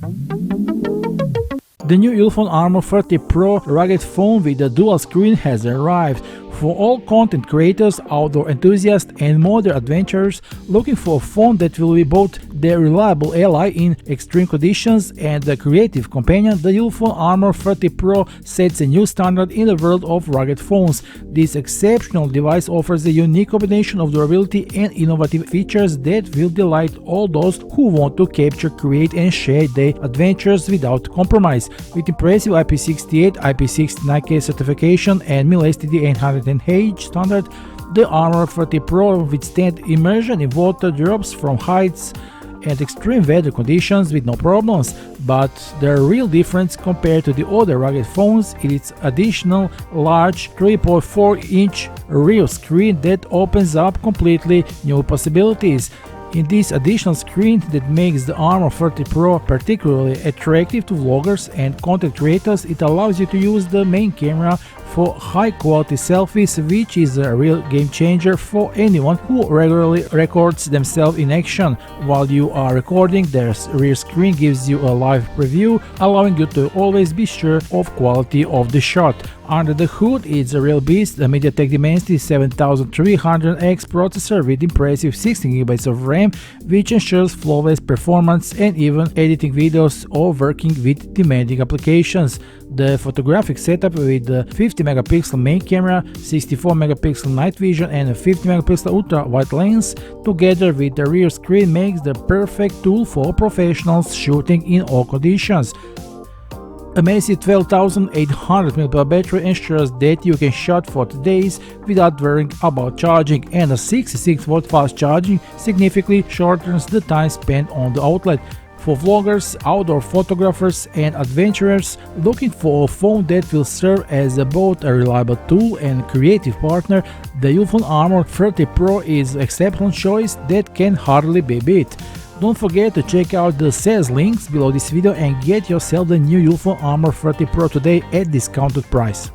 The new Ulefone Armor 30 Pro rugged phone with a dual screen has arrived. For all content creators, outdoor enthusiasts and modern adventurers looking for a phone that will be both the reliable ally in extreme conditions and a creative companion, the Ulefone Armor 30 Pro sets a new standard in the world of rugged phones. This exceptional device offers a unique combination of durability and innovative features that will delight all those who want to capture, create and share their adventures without compromise. With impressive IP68, IP69K certification and mil-STD 810H standard, the Armor 30 Pro withstands immersion in water drops from heights and extreme weather conditions with no problems. But the real difference compared to the other rugged phones is its additional large 3.4-inch rear screen that opens up completely new possibilities. In this additional screen that makes the Armor 30 Pro particularly attractive to vloggers and content creators, it allows you to use the main camera for high-quality selfies, which is a real game-changer for anyone who regularly records themselves in action. While you are recording, the rear screen gives you a live preview, allowing you to always be sure of quality of the shot. Under the hood, it's a real beast, a MediaTek Dimensity 7300X processor with impressive 16GB of RAM, which ensures flawless performance and even editing videos or working with demanding applications. The photographic setup with the 50MP main camera, 64MP night vision and a 50MP ultra-wide lens together with the rear screen makes the perfect tool for professionals shooting in all conditions. A massive 12,800mAh battery ensures that you can shoot for days without worrying about charging, and a 66V fast charging significantly shortens the time spent on the outlet. For vloggers, outdoor photographers and adventurers looking for a phone that will serve as both a reliable tool and creative partner, the Ulefone Armor 30 Pro is an exceptional choice that can hardly be beat. Don't forget to check out the sales links below this video and get yourself the new Ulefone Armor 30 Pro today at discounted price.